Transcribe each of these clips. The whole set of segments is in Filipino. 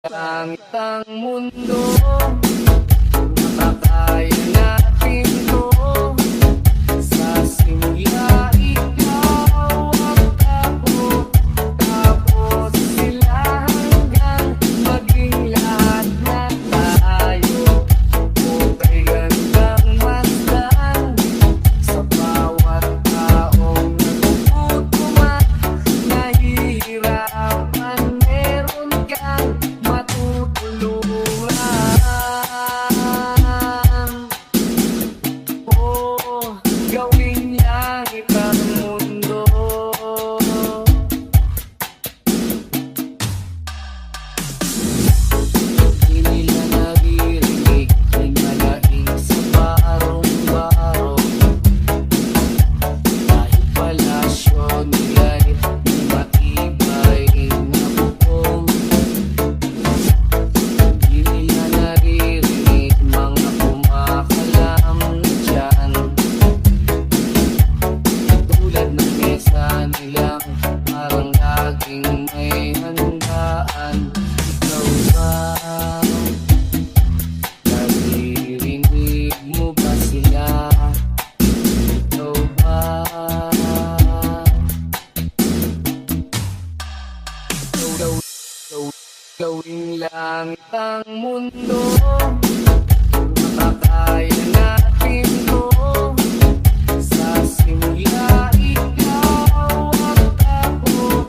Langit ang mundo, makakaya natin to. Sa simula ikaw at ako, tapos sila hanggang maging lahat na tayo. Okay gandang masdan sa bawat taong nagugutom at nahihirapan. Meron kang matutulungan. Oh, gawin langit ang mundo. Di nila naririnig ang malaing sa barong-barong. Dahil palasyo nila'y di matibay na bubong. Di nila naririnig mga kumakalam na dyan. Tulad ng mesa nilang parang laging may handaan. Ikaw ba? Naririnig mo ba sila? Ikaw ba? Gawing langit ang mundo, makakaya natin to. Sa simula ikaw at ako,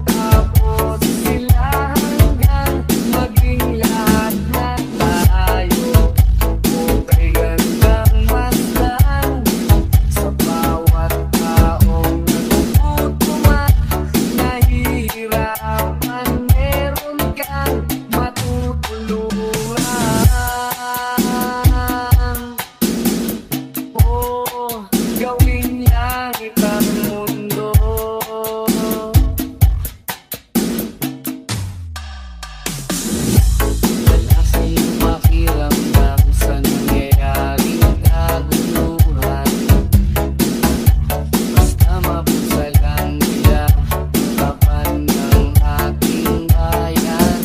tapos sila hanggang maging lahat na tayo. Okay gandang masdan sa bawat taong nagugutom at nahihirapan. Meron kang matutulungan. Oh, gawin langit ang mundo. Wala silang pakiramdam sa nangyayaring kaguluhan. Basta mapusalan nila kapan ng ating bayan.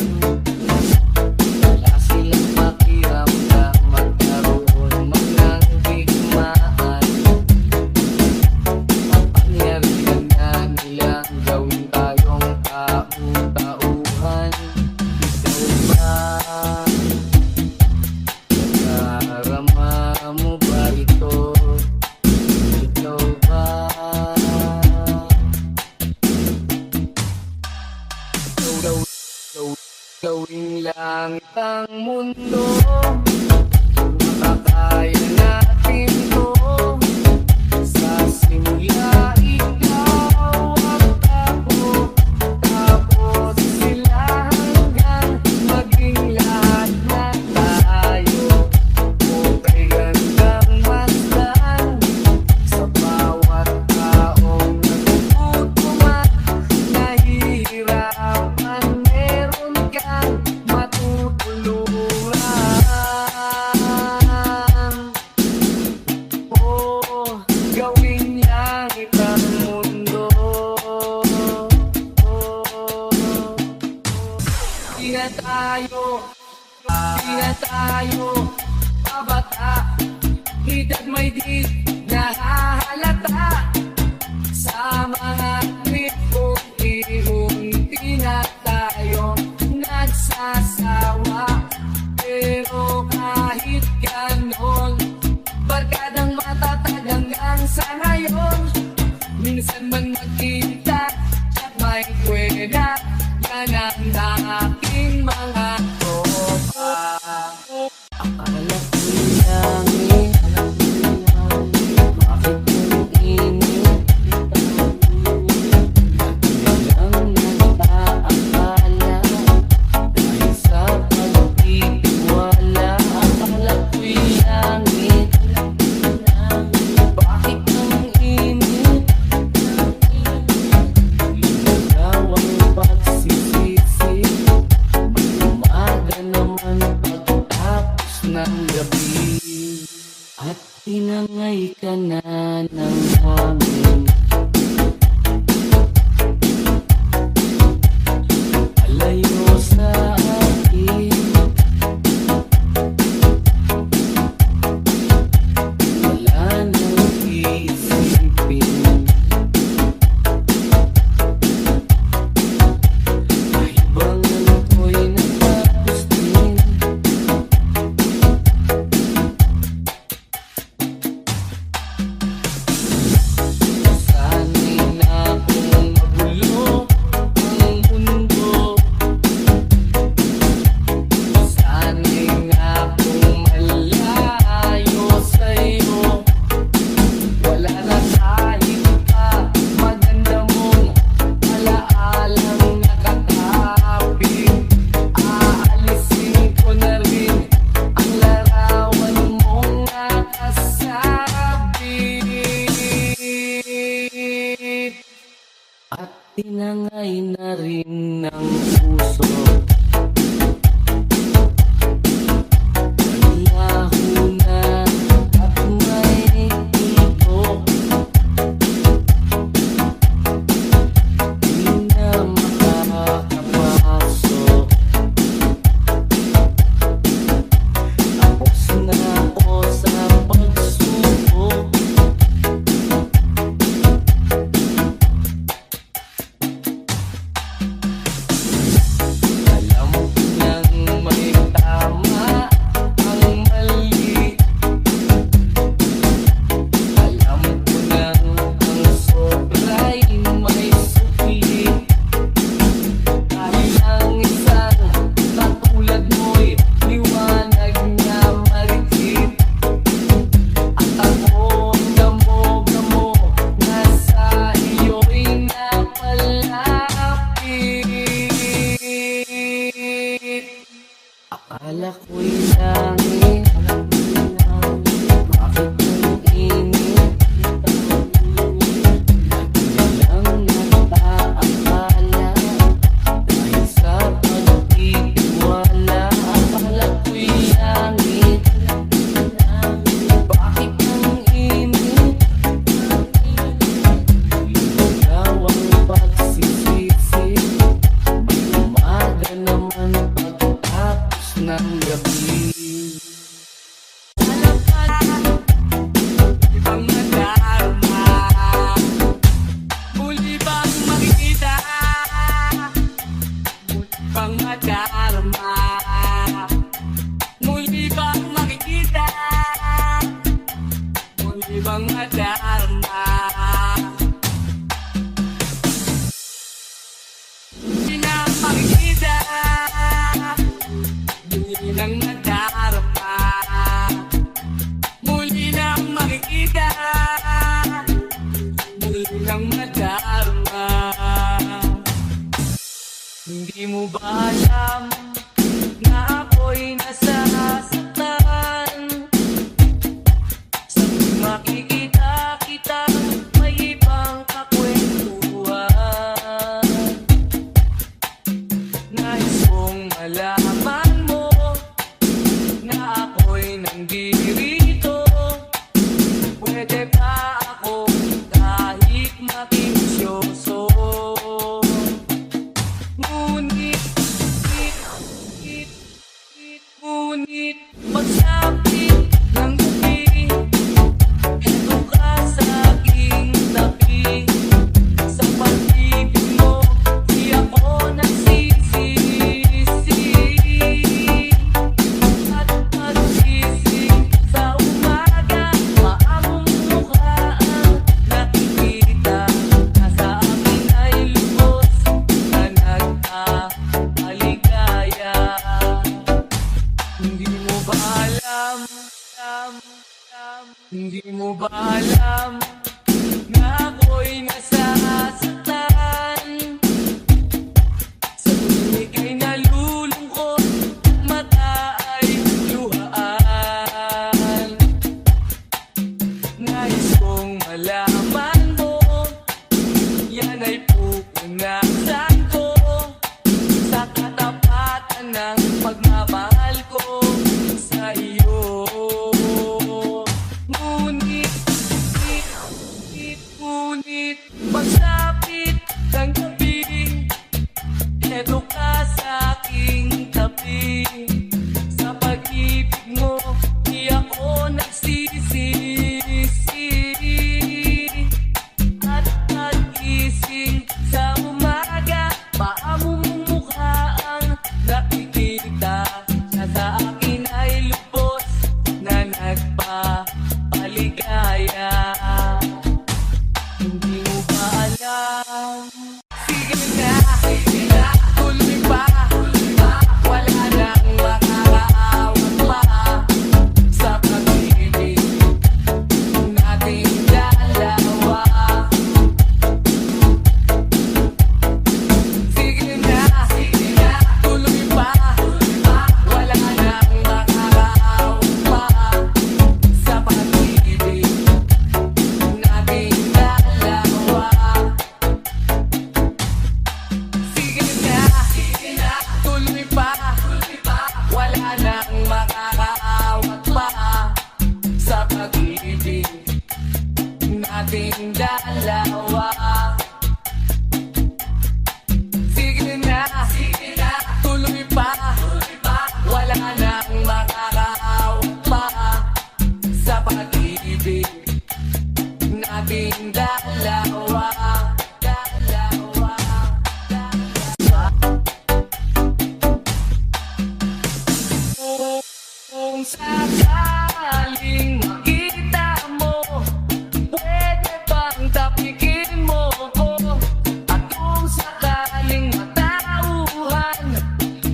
Wala silang pakiramdam magkaroon man ng digmaan. Kapangyarihan na nilang gawin tayong tau-tauhan. Ikaw ba? Nadarama mo ba ito? Ikaw ba? Gawing langit ang mundo, makakaya natin to. Sa simula ikaw at ako, tapos sila hanggang maging lahat na tayo. Okay gandang masdan sa bawat taong nagugutom at nahihirapan. Meron kang matutulungan. Oh, gawin langit ang mundo. Di na tayo pabata. Edad may di nahahalata. Sa mga trip kong ihunti na tayo nagsasawa. Pero kahit ganon, barkadang matatag hanggang sa ngayon. Minsan man magkita at may kwena, yan ang aking mga tropa. Akala ko'y langit, bakit ang init? Lang nagpaakala dahil sa pagtitiwala. Akala ko'y langit, bakit ang init? Ikaw ang pagsisisi, umaga naman pagtapos ng gabi. At tinangay ka na ng hangin. Alayo sa akin. tinangay na rin ng puso. Laho na at may tibok, di na makakapasok. Tapos na ako sa pagsubok. Alam ko nang may tama ang mali. Alam ko nang ang sobra'y may sukli. Dahil ang isang katulad mo'y liwanag niya marikit. At ako ang damo-damo na sa iyo'y napalapit. Akala ko'y langit, bakit ang init? Lagi lang nag-aakala dahil sa pagtitiwala. Akala ko'y langit, bakit ang init? Ikaw ang pagsisisi, umaga naman pagkatapos ng gabi. Ibang nadarama, muli bang makikita? Ibang nadarama, muli bang makikita? Muli bang nadarama? Di na makikita, di nang nadarama. Muli nang makikita, muli nang nadarama. Hindi mo ba alam na ako'y nasasaktan? Sa tuwing makikita kita, may ibang kakwentuhan. Nais kong malaman mo na ako'y nandirito. Pwede ba ako kahit makinisyoso? Ngunit, ngunit, pagsapit ng gabi, eto ka sa aking tabi. Sa pag-ibig mo, di ako nagsisisi. At pag-gising sa umaga, maamong mukha ang nakikita. Nasa akin ay lubos na nag-aaligaya. Hindi mo ba alam, hindi mo ba alam na ako'y nasasaktan? Sa tuwing ika'y nalulungkot, mata ay luhaan. Nais kong malaman mo, yan ay pupunasan ko sa katapatan ng pagmamahal ko sa iyo. Ngunit, ngunit, nang makakaawat pa sa pag-ibig nating dalawa. Sige na, tuloy pa, wala nang makakaawat pa sa pag-ibig nating dalawa. Kung sakaling makita mo, pwede bang tapikin mo ko? At kung sakaling matauhan,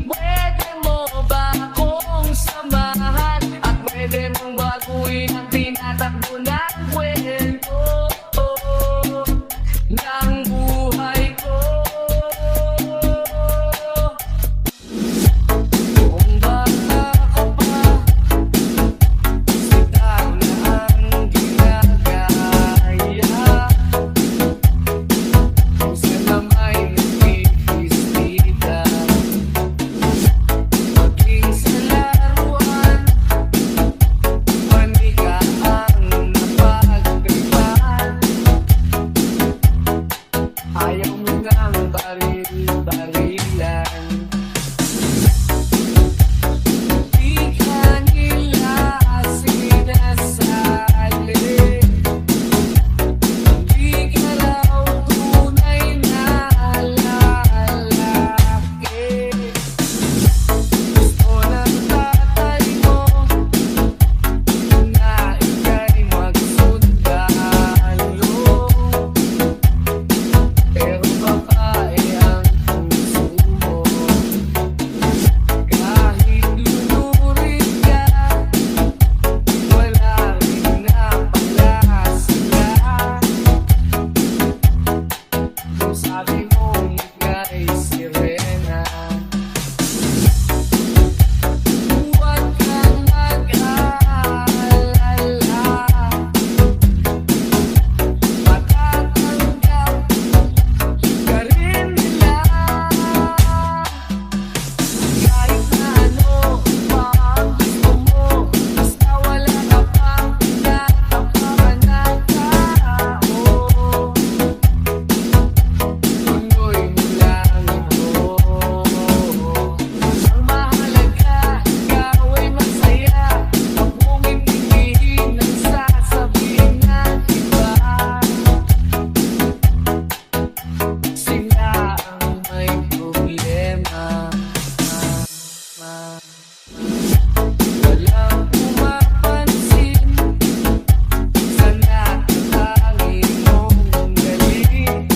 pwede mo ba akong samahan? At pwede mong baguhin ang tinatakbo ng kwento ng buhay ko. Kung baka ka pa, sitaw na ang ginagaya. Kung sana may nagpipistita, maging sa laruan, manika ang napagtripan. Ayaw mo nang baril-barilan, di ka nila sinasali. Di ka raw tunay na lalaki. Gusto ng tatay mo na ika'y magsundalo, pero babae ang puso mo. Kahit lunurin ka, wala rin na pala sila. Kung sabi mo ika'y sirena, huwag kang mag-alala. Matatanggap ka rin nila. Kahit na ano pa ang gusto mo, basta wala ka pang tinatapakan ng tao. Tuloy mo lang ito. Ang mahalaga, ikaw ay masaya. Huwag mong intindihin ang sasabihin ng iba. Sila ang may problema. Walang pumapansin sa natatanging mong galing.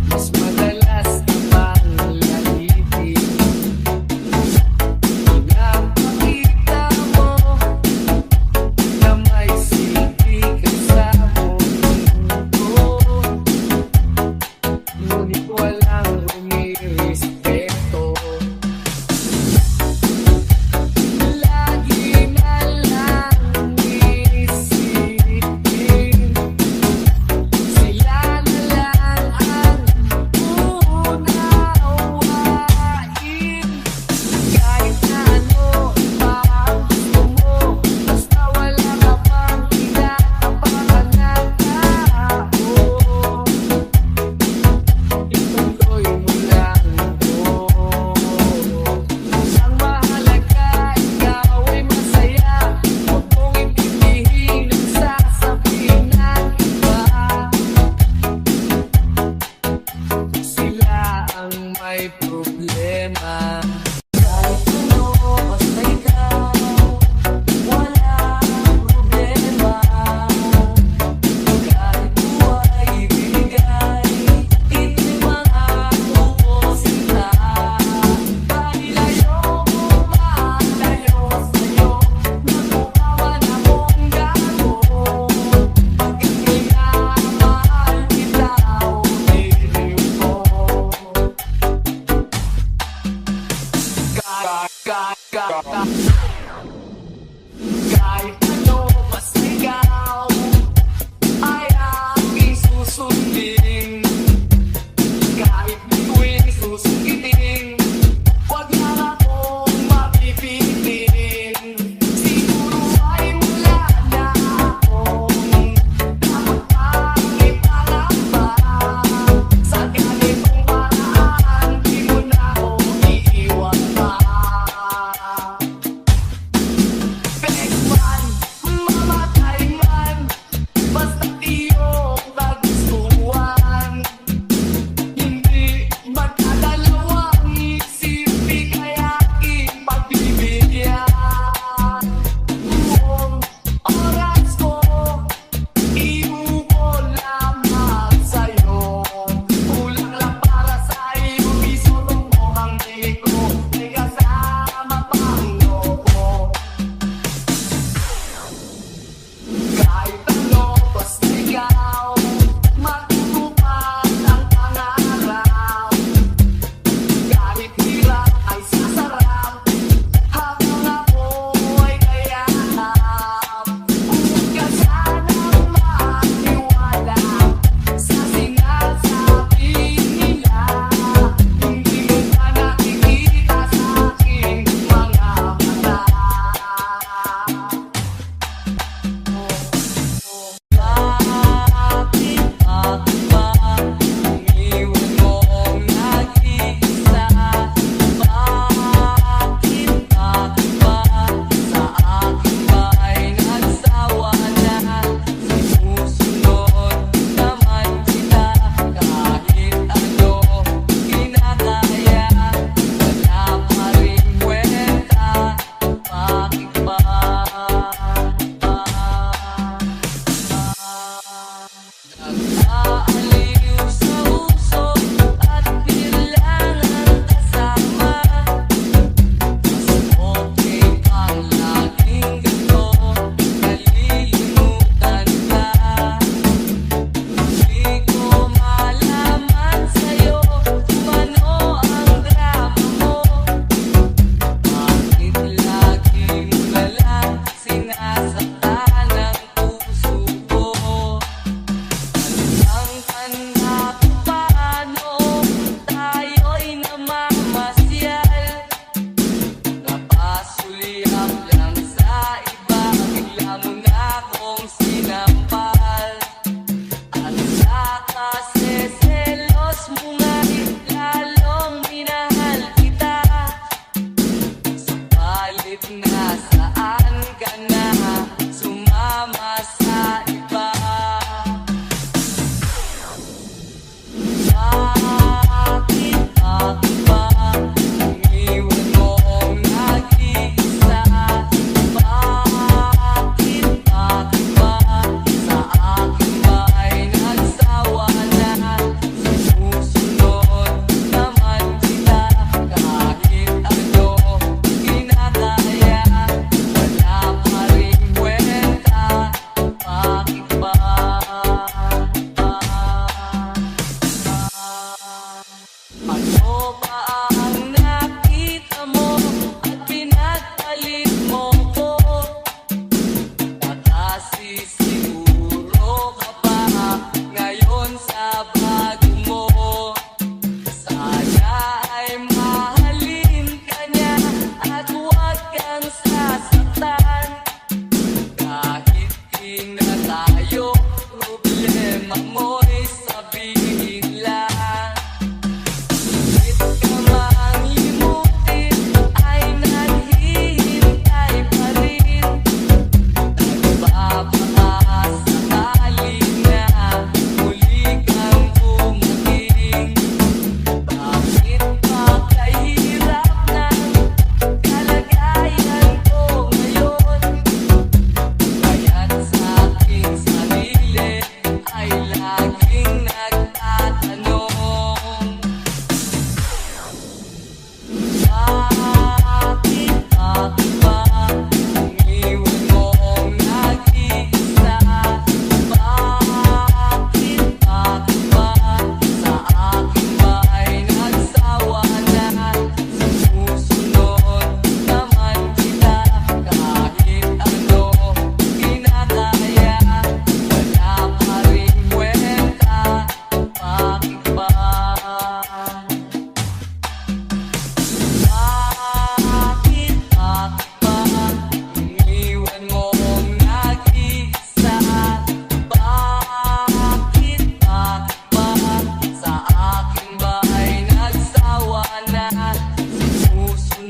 Mas madalas namang lalitin. Pinapakita mo na may silbi ka sa mundo, ngunit walang rumirespeto. Lagi na lang iisipin, sila na lang ang uunawain. Kahit na ano pa ang gusto mo, basta wala ka pang tinatapakan ng tao. Ituloy mo lang ito. Ang mahalaga, ikaw ay masaya. Huwag mong intindihin ang sasabihin ng iba. Sila ang may problema. Kahit ano, basta ikaw, walang problema. Kahit buhay ibigay, ito'y mga puposita. Dahil ayoko malayo sa'yo, nakukawan akong gago. Pag ikinamahal kita, ulitin ko. Kahit ano, basta ikaw ay aking susundin. Kahit bituin susungitin, wag lang ako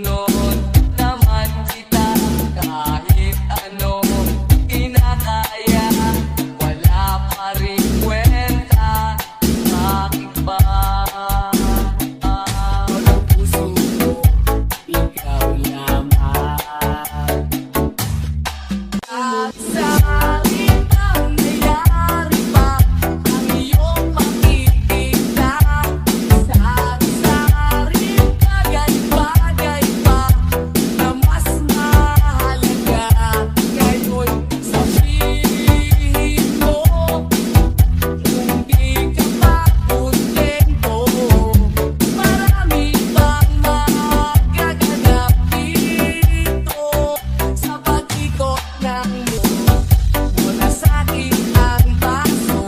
sinusunod naman kita kahit ano kinakaya. Wala pa rin kwenta, bakit ba? Ang puso ko, ikaw lamang. At sa'kin ang nangyari pa ang iyong makikita. Sari-saring bagay-bagay pa na mas mahalaga. Ngayon sabihin mo kung di ka pa kontento. Marami pang magaganap dito sa pag-ikot ng mundo. Mula sa'kin ang baso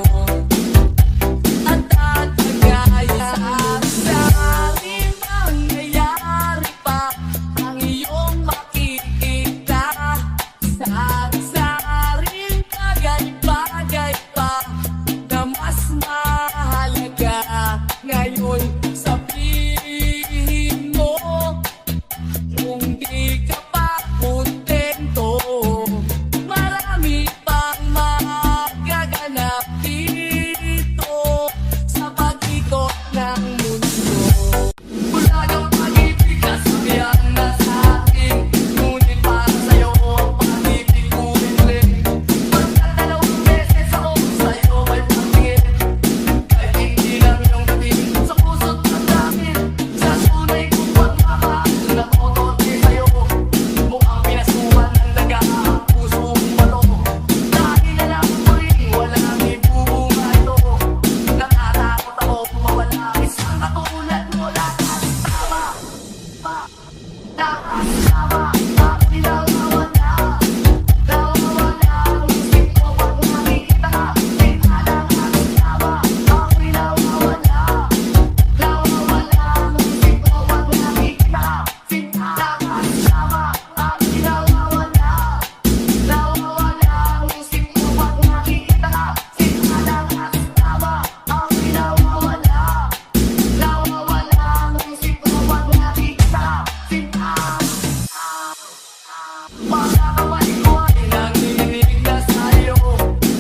at tatagaya. Sari-saring mangyayari pa ang iyong makikita. Sari-saring bagay-bagay pa na mas mahalaga. Ngayon sabihin mo kung di ka pa kontento. Marami pang magaganap dito sa pag-ikot ng mundo. Bulagang pag-ibig na sabihan na sa'kin, ngunit para sa'yo ang pag-ibig ko ulit. Pagkatalawang beses ako sa'yo ay pagtingin, kahit hindi lang yung dating sa puso't damdamin. Sa tunay kong pagmamahal na kotote sa'yo, mukhang pinasukan ng daga ang pusong bato. Dahil alam ko rin walang ibubunga ito, natatakot ako mawala isang katulad mo. Lahat tama, lahat tama, bakit nawawala? Nawawala ang isip ko pag nakikita ka. Di alam ang tama, bakit nawawala? Nawawala ang isip ko pag nakikita ka. Di lahat tama, bakit nawawala? Nawawala ang isip ko pag nakikita ka. Di alam ang tama, bakit nawawala? Nawawala ang isip ko pag nakikita ka. Mga kamay ko ay nanginginig na sa'yo.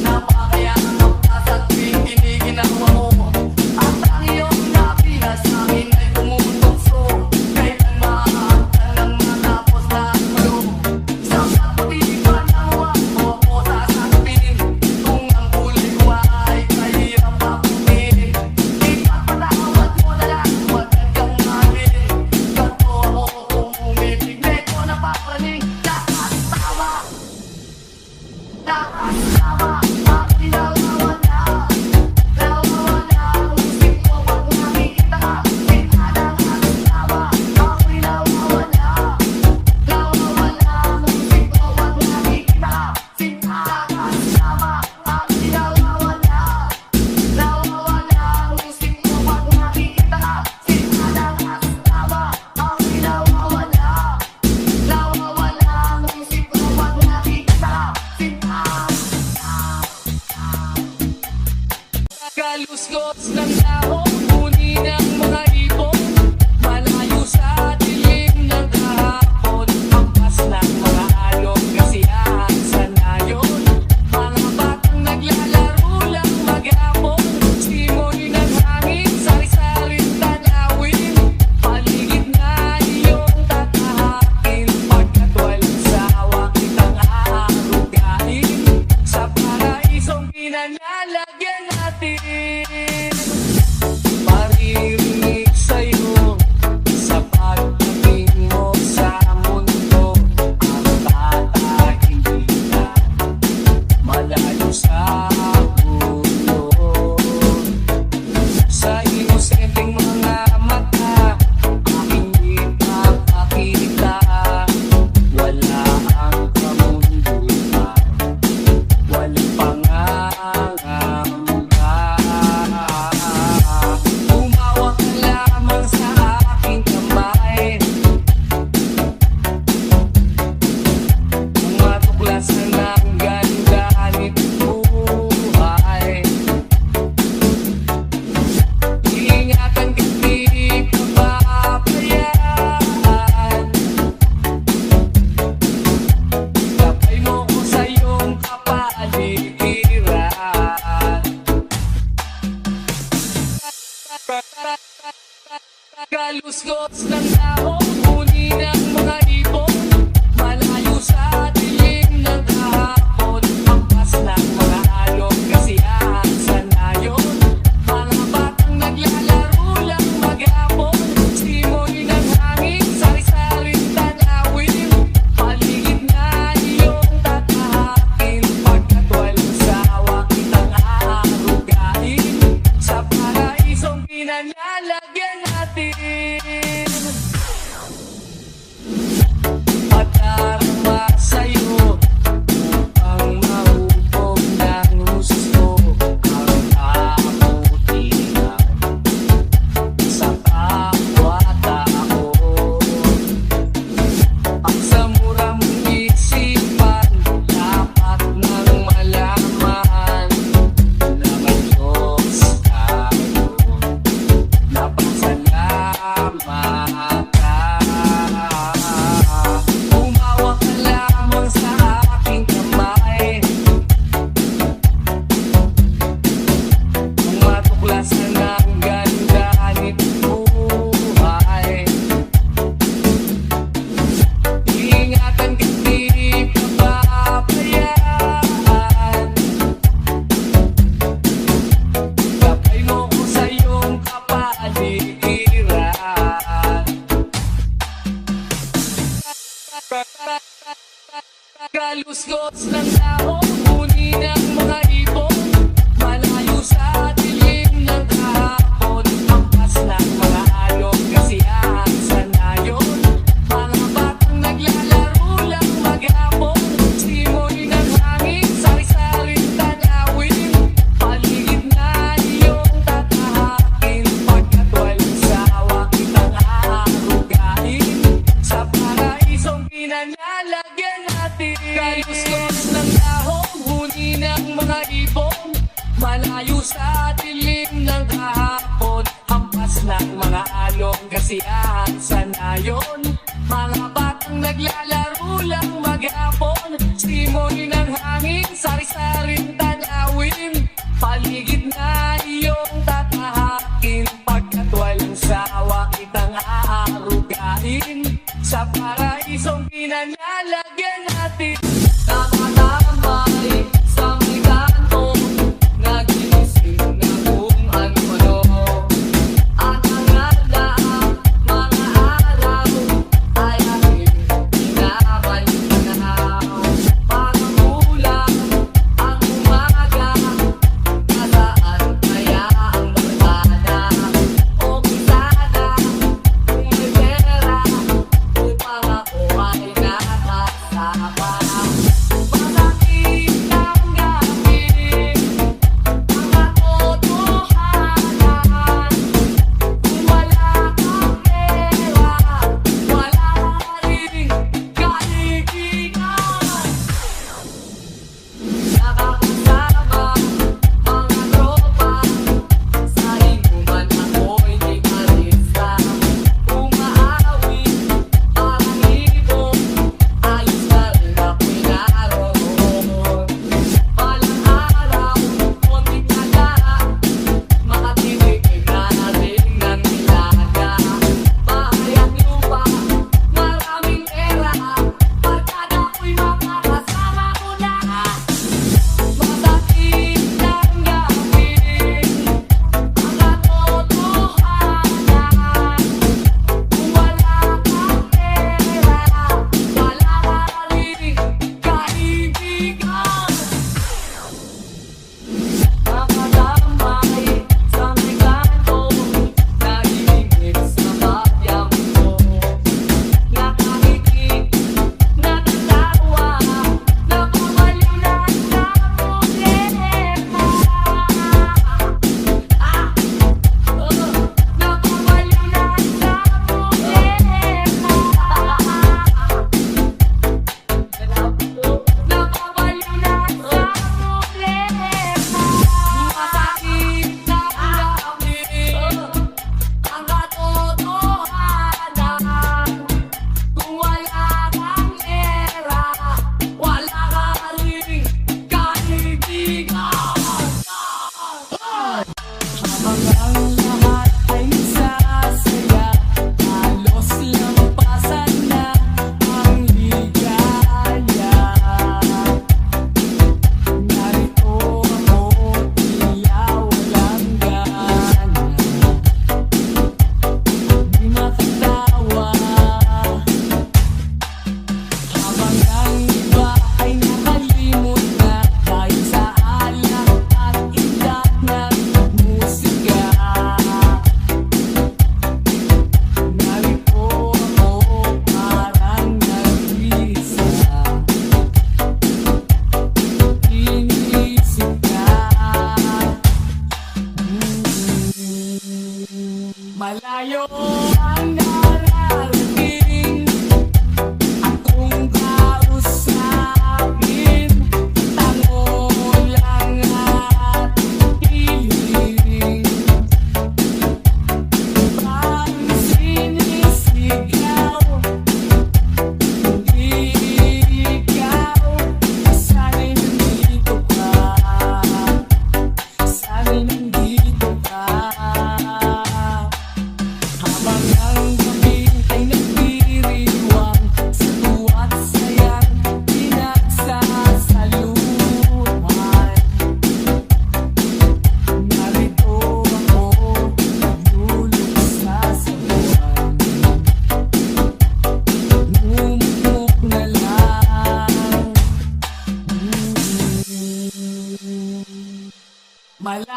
Napakayakap ka sa tuwing giniginawa mo. At ang iyong labi na sa'kin ay tumutokso. Kailan maaatal ang matapos na ang mulo? Sa puti ba nawa mo ako sasaktin? Kung ang kulay ko ay kahirap akutin, ipagpatawad mo na lang, huwag kang mahalin. Ganto ako kung umibig, di ko napapraning. Lahat tama, lahat tama, bakit nawawala? Nawawala ang isip ko pag nakikita ka. Di alam ang tama, bakit nawawala? Nawawala ang isip ko pag nakikita ka. Di lahat tama, bakit nawawala? Nawawala ang isip ko pag nakikita ka. Di alam ang tama, bakit nawawala? Nawawala ang isip ko pag nakikita ka. Di kalusgos ng dahon, kunin ang mga ibon, malayo sa dilim ng kahapon. Ampas ng mga alon, kasiyahan sa nayon. Mga batang naglalaro lang maghapon, simoy ng hangin, sari-saring tanawin. Paligid na iyong tatahakin, pagkat walang sawa kitang aarugain. Sa paraisong pinanlalagyan natin. Kaluskos ng tao, kunin ang mga ibon, malayo sa dilim ng kahapon, hampas ng mga alog, kasiyahan sa nayon. Mga batang naglalaro lang maghapon, simoy ng hangin, sari-saring tanawin, paligid na iyong tatahakin, pagkat walang sawa kitang aarugain, sa paraisong pinanlalagyan natin. Kaluskos ng dahon, huni ng mga ibon, malayo sa dilim ng kahapon, hampas ng mga along, kasiyahan sa nayon. Mga batang naglalaro lang maghapon, simoy ng hangin, sari-saring tanawin, paligid na iyong tatahakin, pagkat walang sawa kitang aarugain, sa paraisong pinanlalagyan natin. Tama-tamay sa may kanto, nagigising na kung ano-ano, at ang alaang mga araw ay aking pinabalik-tanaw. Pagkulang ang umaga, nasaan kaya ang barkada? O kisada, kung may pera, upang ako ay nakasama.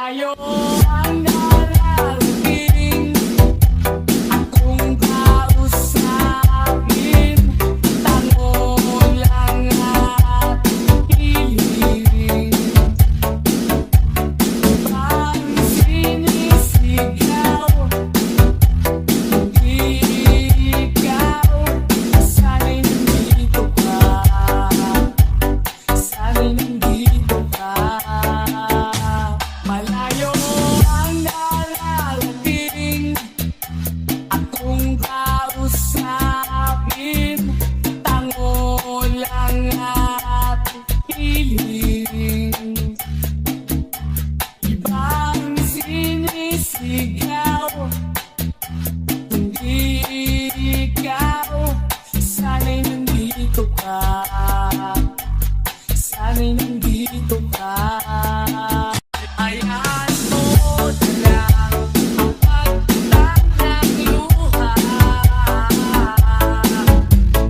Malayo ang nararating, akong kausapin, tango lang at hiling. Ibang sinisigaw, hindi ikaw. Sana'y nandito ka, sana'y nandito ka. Malayo ang nararating, akong kausapin, tango lang at hiling. Ibang sinisigaw, hindi ikaw. Sana'y nandito ka, sana'y nandito ka. Hayaan mo na lang ang pagtatag ng luha.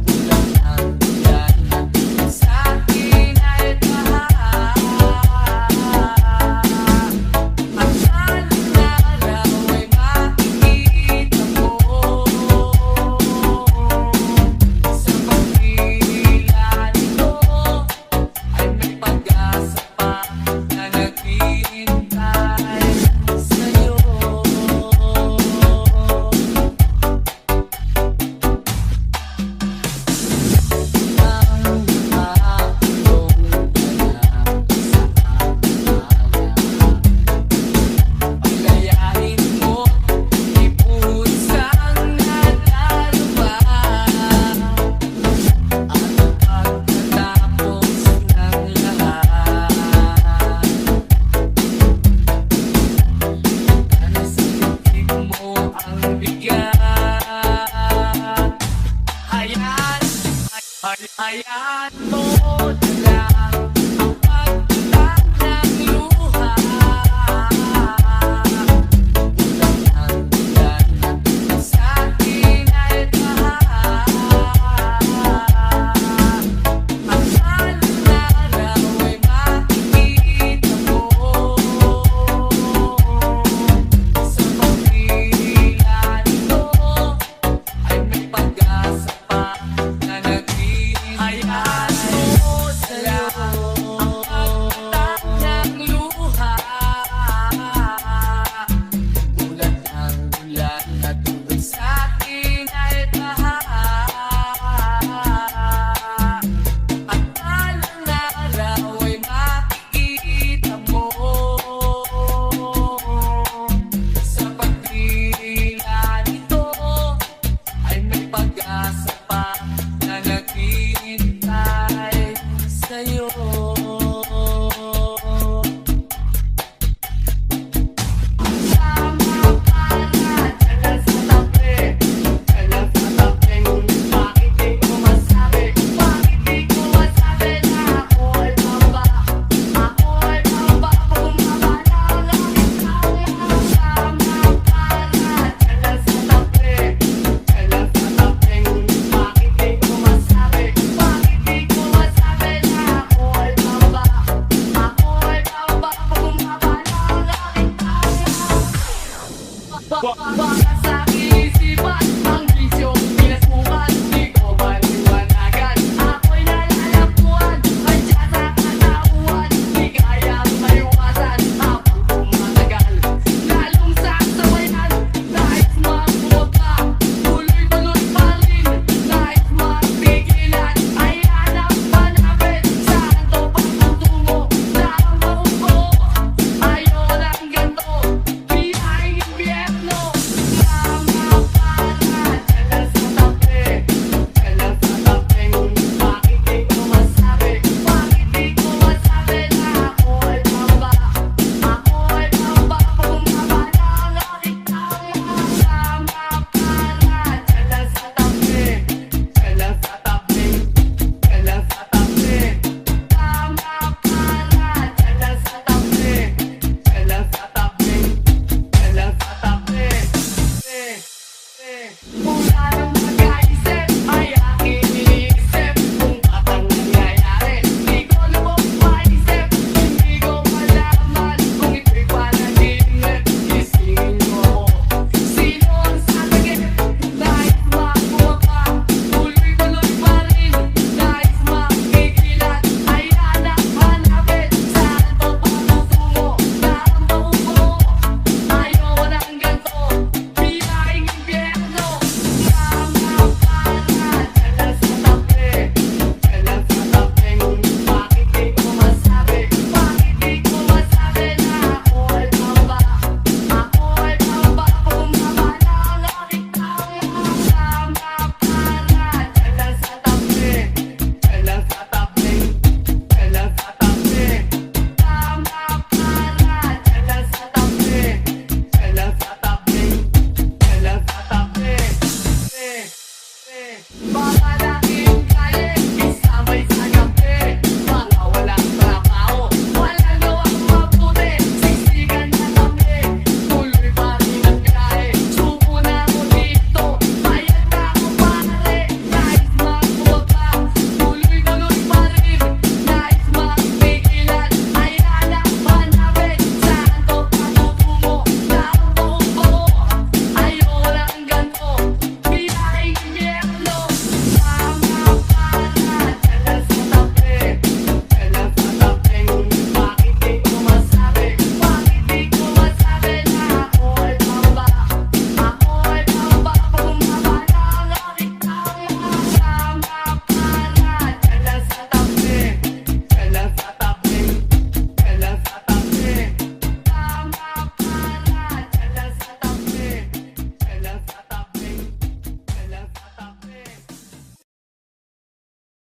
Ulan sa akin ay baha. Ang dalang araw ay makikita mo. Sa pagkila nito ay may pag-asa pa na naghihintay sa'yo. Ang makakulong ka na sa aking palayain mo, ipusang nadarama. At pagkatapos ng lahat, nasa likid mo ang bigat. Hayaan mo na lang